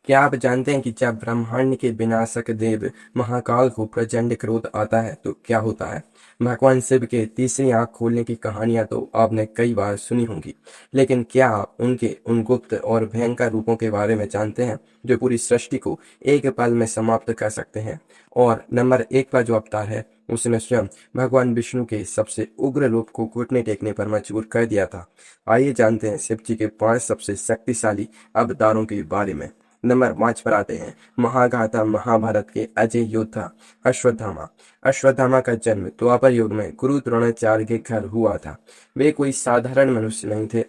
क्या आप जानते हैं कि जब ब्रह्मांड के विनाशक देव महाकाल को प्रचंड क्रोध आता है तो क्या होता है। भगवान शिव के तीसरी आंख खोलने की कहानियां तो आपने कई बार सुनी होंगी, लेकिन क्या आप उनके उन गुप्त और भयंकर रूपों के बारे में जानते हैं जो पूरी सृष्टि को एक पल में समाप्त कर सकते हैं। और नंबर 1 पर जो अवतार है उसने स्वयं भगवान विष्णु के सबसे उग्र रूप को घुटने टेकने पर मजबूर कर दिया था। आइए जानते हैं शिव जी के 5 सबसे शक्तिशाली अवतारों के बारे में। नंबर 5 पर आते हैं महागाथा महाभारत के अजय योद्धा अश्वत्थामा। अश्वत्थामा का जन्म द्वापर युग में गुरु द्रोणाचार्य के घर हुआ था। वे कोई साधारण मनुष्य नहीं थे।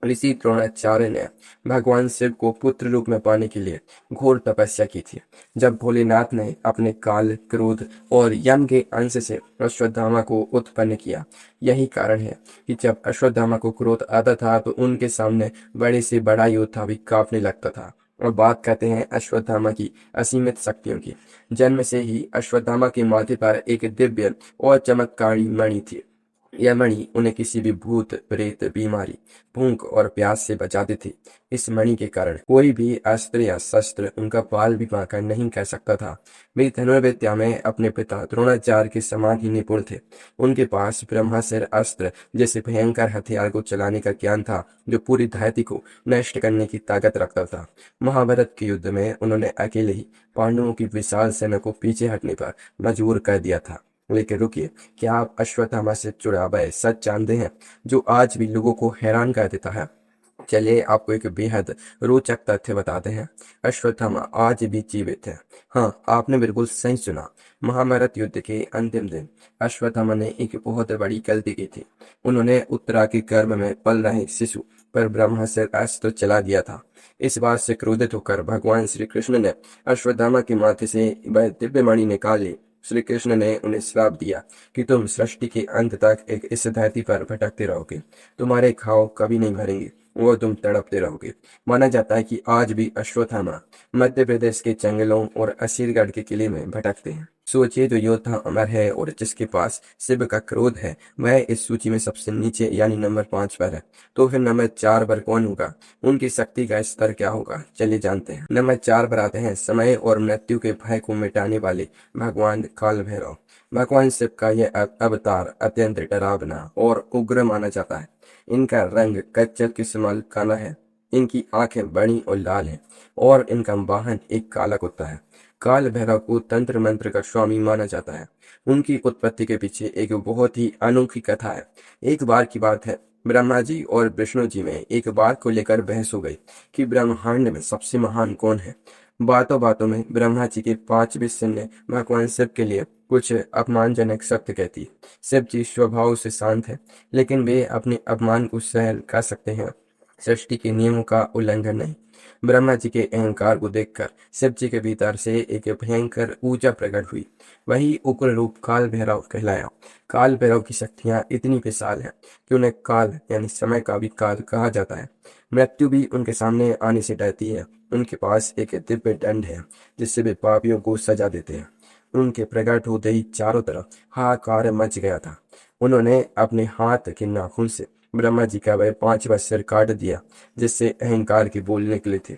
ऋषि द्रोणाचार्य ने भगवान शिव को पुत्र रूप में पाने के लिए घोर तपस्या की थी। जब भोलेनाथ ने अपने काल, क्रोध और यम के अंश से अश्वत्थामा को उत्पन्न किया। यही कारण है कि जब अश्वत्थामा को क्रोध आता था तो उनके सामने बड़े से बड़ा योद्धा भी कांपने लगता था। और बात करते हैं अश्वत्थामा की असीमित शक्तियों की। जन्म से ही अश्वत्थामा के माथे पर एक दिव्य और चमत्कारी मणि थी। यह मणि उन्हें किसी भी भूत, प्रेत, बीमारी, भूख और प्यास से बचाती थी। इस मणि के कारण कोई भी अस्त्र या शस्त्र उनका बाल भी बांका नहीं कर सकता था। वे धनुर्विद्या में अपने पिता द्रोणाचार्य के समान ही निपुण थे। उनके पास ब्रह्मास्त्र अस्त्र जैसे भयंकर हथियार को चलाने का ज्ञान था, जो पूरी धरती को नष्ट करने की ताकत रखता था। महाभारत के युद्ध में उन्होंने अकेले ही पांडवों की विशाल सेना को पीछे हटने पर मजबूर कर दिया था। लेकिन रुकिए, क्या आप अश्वत्थामा से जुड़ा वह सच जानते हैं जो आज भी लोगों को हैरान कर देता है। चलिए आपको एक बेहद रोचक तथ्य बताते हैं। अश्वत्थामा आज भी जीवित है। हाँ, आपने बिल्कुल सही सुना। महाभारत युद्ध के अंतिम दिन अश्वत्थामा ने एक बहुत बड़ी गलती की थी। उन्होंने उत्तरा के गर्भ में पल रहे शिशु पर ब्रह्मास्त्र अस्त्र चला दिया था। इस बात से क्रोधित होकर भगवान श्री कृष्ण ने अश्वत्थामा के माथे से वह दिव्य मणि निकाल ली। श्री कृष्ण ने उन्हें श्राप दिया कि तुम सृष्टि के अंत तक इस धरती पर भटकते रहोगे। तुम्हारे घाव कभी नहीं भरेंगे और तुम तड़पते रहोगे। माना जाता है कि आज भी अश्वत्थामा मध्य प्रदेश के जंगलों और असीरगढ़ के किले में भटकते हैं। सोचिए, जो योद्धा अमर है और जिसके पास शिव का क्रोध है, वह इस सूची में सबसे नीचे यानी नंबर 5 पर है। तो फिर नंबर 4 पर कौन होगा? उनकी शक्ति का स्तर क्या होगा? चलिए जानते हैं। नंबर 4 पर आते हैं समय और मृत्यु के भय को मिटाने वाले भगवान काल भैरव। भगवान शिव का यह अवतार अत्यंत डरावना और उग्र माना जाता है। इनका रंग कच्चर के समान काला है। इनकी आंखें बड़ी और लाल हैं और इनका वाहन एक काला कुत्ता है। काल भैरव को तंत्र मंत्र का स्वामी माना जाता है। उनकी उत्पत्ति के पीछे एक बहुत ही अनोखी कथा है। एक बार की बात है, ब्रह्मा जी और विष्णु जी में एक बात को लेकर बहस हो गई कि ब्रह्मांड में सबसे महान कौन है। बातों बातों में ब्रह्मा जी के 5 शिष्य ने भगवान शिव के लिए कुछ अपमानजनक शब्द कहती। शिव जी स्वभाव से शांत है, लेकिन वे अपने अपमान को सहन कर सकते हैं, सृष्टि के नियमों का उल्लंघन नहीं। ब्रह्मा जी के अहंकार को देखकर शिव जी के भीतर से एक भयंकर ऊर्जा प्रकट हुई। वही उग्र रूप काल भैरव कहलाया। काल भैरव की शक्तियां इतनी विशाल हैं कि उन्हें काल यानी समय का भी काल कहा जाता है। मृत्यु भी उनके सामने आने से डरती है। उनके पास एक दिव्य दंड है जिससे वे पापियों को सजा देते हैं। उनके प्रकट होते ही चारों तरफ हाहाकार मच गया था। उन्होंने अपने हाथ के नाखून से ब्रह्मा जी का वह 5वां सिर काट दिया, जिससे अहंकार के बोल निकले थे।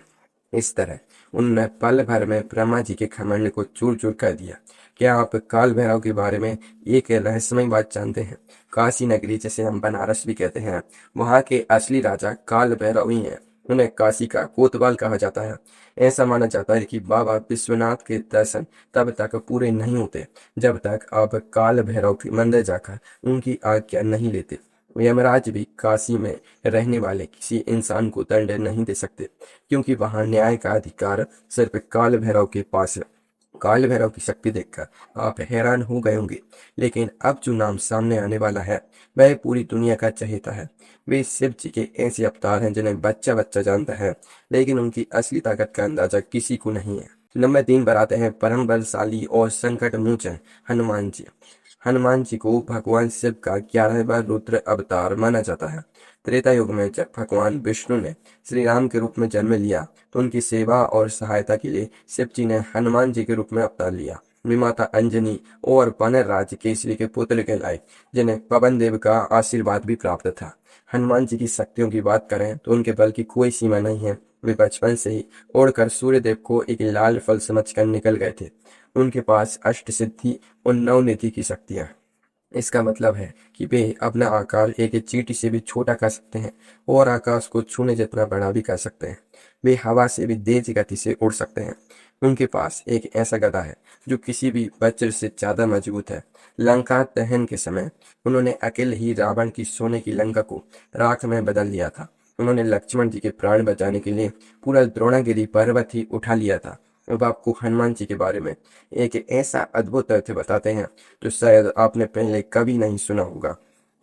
इस तरह उन्होंने पल भर में ब्रह्मा जी के घमंड को चूर चूर कर दिया। क्या आप काल भैरव के बारे में एक रहस्यमय बात जानते हैं? काशी नगरी, जिसे हम बनारस भी कहते हैं, वहाँ के असली राजा काल भैरव ही हैं। उन्हें काशी का कोतवाल कहा जाता है। ऐसा माना जाता है कि बाबा विश्वनाथ के दर्शन तब तक पूरे नहीं होते जब तक आप काल भैरव के मंदिर जाकर उनकी आज्ञा नहीं लेते। यमराज भी काशी में रहने वाले किसी इंसान को दंड नहीं दे सकते, क्योंकि वहां न्याय का अधिकार सिर्फ काल भैरव के पास है। काल भैरव की शक्ति देखकर आप हैरान हो गए होंगे, लेकिन अब जो नाम सामने आने वाला है वह पूरी दुनिया का चहेता है। वे शिव जी के ऐसे अवतार हैं जिन्हें बच्चा बच्चा जानता है, लेकिन उनकी असली ताकत का अंदाजा किसी को नहीं है। नंबर 3 पर आते हैं परम बलशाली और संकट मोचन हनुमान जी। हनुमान जी को भगवान शिव का 11वां रुद्र अवतार माना जाता है। त्रेता युग में जब भगवान विष्णु ने श्री राम के रूप में जन्म लिया तो उनकी सेवा और सहायता के लिए शिव जी ने हनुमान जी के रूप में अवतार लिया। वे माता अंजनी और वानर राज केसरी के पुत्र कहलाए, जिन्हें पवन देव का आशीर्वाद भी प्राप्त था। हनुमान जी की शक्तियों की बात करें तो उनके बल की कोई सीमा नहीं है। वे बचपन से ही उड़कर सूर्यदेव को एक लाल फल समझकर निकल गए थे। उनके पास अष्ट सिद्धि और नवनिधि की शक्तियां हैं। इसका मतलब है कि वे अपना आकार एक चींटी से भी छोटा कर सकते हैं और आकाश को छूने जितना बड़ा भी कर सकते हैं। वे हवा से भी तेज गति से उड़ सकते हैं। उनके पास एक ऐसा गदा है जो किसी भी वज्र से ज्यादा मजबूत है। लंका दहन के समय उन्होंने अकेले ही रावण की सोने की लंका को राख में बदल दिया था। उन्होंने लक्ष्मण जी के प्राण बचाने के लिए पूरा द्रोणागिरी पर्वत ही उठा लिया था। अब आपको हनुमान जी के बारे में एक ऐसा अद्भुत तथ्य बताते हैं जो शायद आपने पहले कभी नहीं सुना होगा।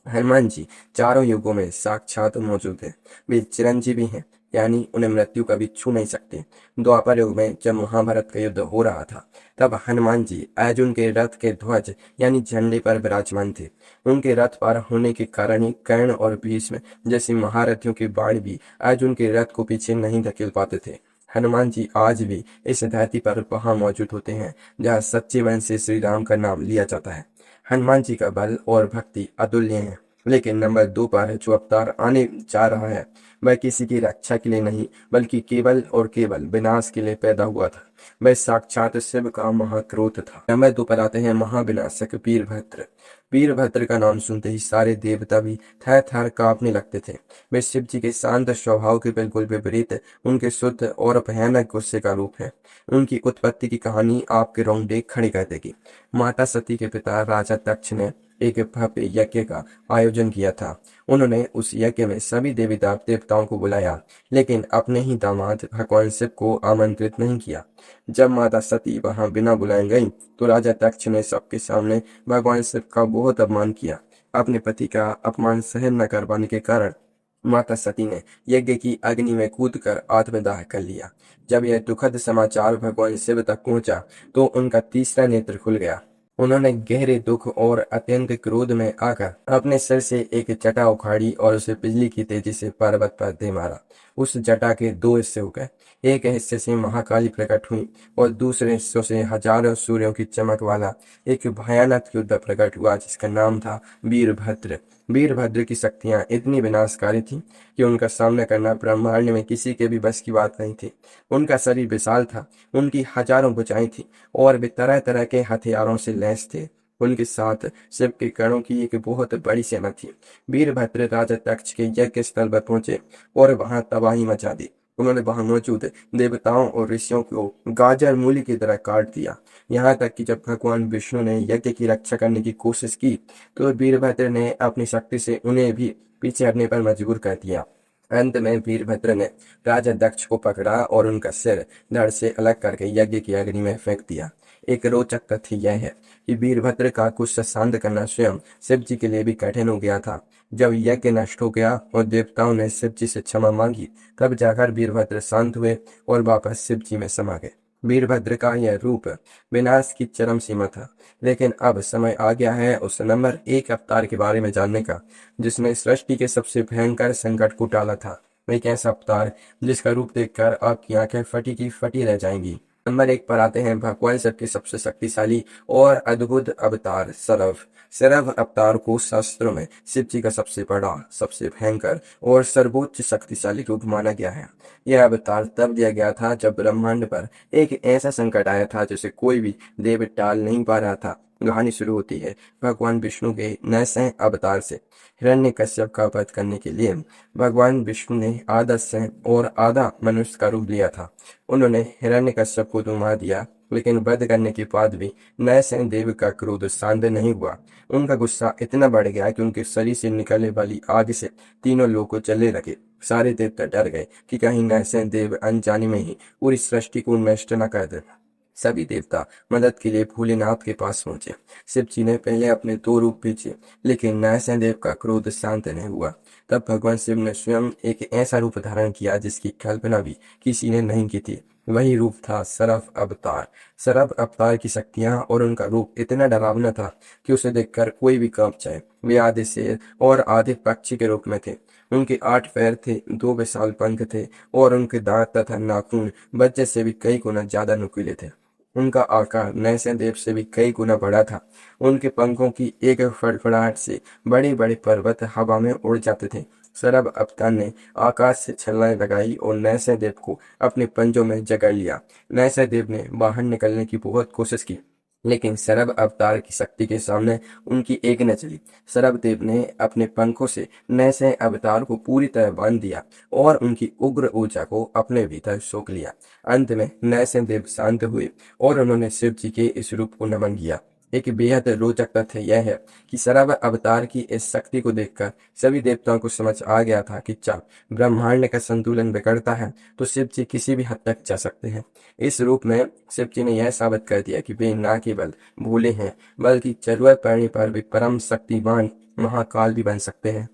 हनुमान जी चारों युगों में साक्षात मौजूद है। वे चिरंजीवी हैं, यानी उन्हें मृत्यु कभी छू नहीं सकते। द्वापर युग में जब महाभारत का युद्ध हो रहा था, तब हनुमान जी अर्जुन के रथ के ध्वज यानी झंडे पर विराजमान थे। उनके रथ पार होने के कारण ही कर्ण और भीष्म जैसे महारथियों के बाण भी अर्जुन के रथ को पीछे नहीं धकेल पाते थे। हनुमान जी आज भी इस धरती पर वहां मौजूद होते हैं जहां सच्चे मन से श्री राम का नाम लिया जाता है। हनुमान जी का बल और भक्ति अतुल्य है। लेकिन नंबर 2 पर जो अवतार आने जा रहा है, वह किसी की रक्षा के लिए नहीं बल्कि केवल और केवल विनाश के लिए पैदा हुआ था। वह साक्षात शिव का महाक्रोध था। नंबर 2 पर आते हैं महाविनाशक वीरभद्र। वीरभद्र का नाम सुनते ही सारे देवता भी थर थर कांपने लगते थे। वे शिव जी के शांत स्वभाव के बिल्कुल विपरीत उनके शुद्ध और भयानक गुस्से का रूप है। उनकी उत्पत्ति की कहानी आपके रोंगटे खड़े कर देगी। माता सती के पिता राजा दक्ष ने एक भव्य यज्ञ का आयोजन किया था। उन्होंने उस यज्ञ में सभी देवी देवताओं को बुलाया, लेकिन अपने ही दामाद भगवान शिव को आमंत्रित नहीं किया। जब माता सती वहां बिना बुलाए गई, तो राजा दक्ष ने सबके सामने भगवान शिव का बहुत अपमान किया। अपने पति का अपमान सहन न कर पाने के कारण माता सती ने यज्ञ की अग्नि में कूदकर आत्मदाह कर लिया। जब यह दुखद समाचार भगवान शिव तक पहुंचा, तो उनका तीसरा नेत्र खुल गया। उन्होंने गहरे दुख और अत्यंत क्रोध में आकर अपने सिर से एक जटा उखाड़ी और उसे बिजली की तेजी से पर्वत पर दे मारा। उस जटा के 2 हिस्से हो गए। एक हिस्से से महाकाली प्रकट हुई और दूसरे हिस्सों से हजारों सूर्यों की चमक वाला एक भयानक युद्ध प्रकट हुआ, जिसका नाम था वीरभद्र। वीरभद्र की शक्तियां इतनी विनाशकारी थीं कि उनका सामना करना ब्रह्मांड में किसी के भी बस की बात नहीं थी। उनका शरीर विशाल था, उनकी हजारों भुजाएं थी और वे तरह तरह के हथियारों से लैस थे। उनके साथ शिव के गणों की एक बहुत बड़ी सेना थी। वीरभद्र राजा दक्ष के यज्ञ स्थल पर पहुंचे और वहां तबाही मचा दी। उन्होंने वहां मौजूद देवताओं और ऋषियों को गाजर मूली की तरह काट दिया। यहाँ तक कि जब भगवान विष्णु ने यज्ञ की रक्षा करने की कोशिश की, तो वीरभद्र ने अपनी शक्ति से उन्हें भी पीछे हटने पर मजबूर कर दिया। अंत में वीरभद्र ने राजा दक्ष को पकड़ा और उनका सिर धड़ से अलग करके यज्ञ की अग्नि में फेंक दिया। एक रोचक तथ्य यह है कि वीरभद्र का गुस्सा शांत करना स्वयं शिव जी के लिए भी कठिन हो गया था। जब यज्ञ नष्ट हो गया और देवताओं ने शिव जी से क्षमा मांगी, तब जाकर वीरभद्र शांत हुए और वापस शिव जी में समा गए। वीरभद्र का यह रूप विनाश की चरम सीमा था। लेकिन अब समय आ गया है उस नंबर 1 अवतार के बारे में जानने का, जिसने सृष्टि के सबसे भयंकर संकट को टाला था। एक ऐसा अवतार जिसका रूप देखकर आपकी आंखें फटी की फटी रह जाएंगी। नंबर 1 पर आते हैं भगवान शिव के सबसे शक्तिशाली और अद्भुत अवतार सरव। सरव अवतार को शास्त्रों में शिव जी का सबसे बड़ा, सबसे भयंकर और सर्वोच्च शक्तिशाली रूप माना गया है। यह अवतार तब दिया गया था जब ब्रह्मांड पर एक ऐसा संकट आया था जिसे कोई भी देव टाल नहीं पा रहा था। कहानी शुरू होती है भगवान विष्णु के नरसिंह अवतार से। हिरण्यकश्यप का वध करने के लिए भगवान विष्णु ने आधा सिंह और आधा मनुष्य का रूप लिया था। उन्होंने हिरण्यकश्यप को तो मार दिया, लेकिन वध करने के बाद भी नरसिंह देव का क्रोध शांत नहीं हुआ। उनका गुस्सा इतना बढ़ गया कि उनके शरीर से निकलने वाली आग से तीनों लोग जलने लगे। सारे देवता डर गए कि कहीं नरसिंह देव अनजाने में ही पूरी सृष्टि को नष्ट न कर दे। सभी देवता मदद के लिए भोलेनाथ के पास पहुंचे। शिव जी ने पहले अपने 2 रूप भेजे, लेकिन नरसिंह देव का क्रोध शांत नहीं हुआ। तब भगवान शिव ने स्वयं एक ऐसा रूप धारण किया जिसकी कल्पना भी किसी ने नहीं की थी। वही रूप था सरव अवतार। सरव अवतार की शक्तियां और उनका रूप इतना डरावना था कि उसे देखकर कोई भी कांप जाए। वे आधे शेर और आधे पक्षी के रूप में थे। उनके 8 पैर थे, 2 विशाल पंख थे और उनके दांत तथा नाखून वज्र से भी कई गुना ज्यादा नुकीले थे। उनका आकार नरसिंह देव से भी कई गुना बड़ा था। उनके पंखों की एक फड़फड़ाहट से बड़े बड़े पर्वत हवा में उड़ जाते थे सरभ अवतार ने आकाश से छलांग लगाई और नरसिंहदेव को अपने पंजों में जकड़ लिया। नरसिंहदेव ने बाहर निकलने की बहुत कोशिश की, लेकिन सरभ अवतार की शक्ति के सामने उनकी एक न चली। सरभदेव ने अपने पंखों से नरसिंह अवतार को पूरी तरह बांध दिया और उनकी उग्र ऊर्जा को अपने भीतर सोख लिया। अंत में नरसिंहदेव शांत हुए और उन्होंने शिव जी के इस रूप को नमन किया। एक बेहद रोचक तथ्य यह है कि सरभ अवतार की इस शक्ति को देखकर सभी देवताओं को समझ आ गया था कि जब ब्रह्मांड का संतुलन बिगड़ता है तो शिव जी किसी भी हद तक जा सकते हैं। इस रूप में शिव जी ने यह साबित कर दिया कि वे न केवल भोले हैं, बल्कि जरूरत पड़ने पर वे परम शक्तिमान महाकाल भी बन सकते हैं।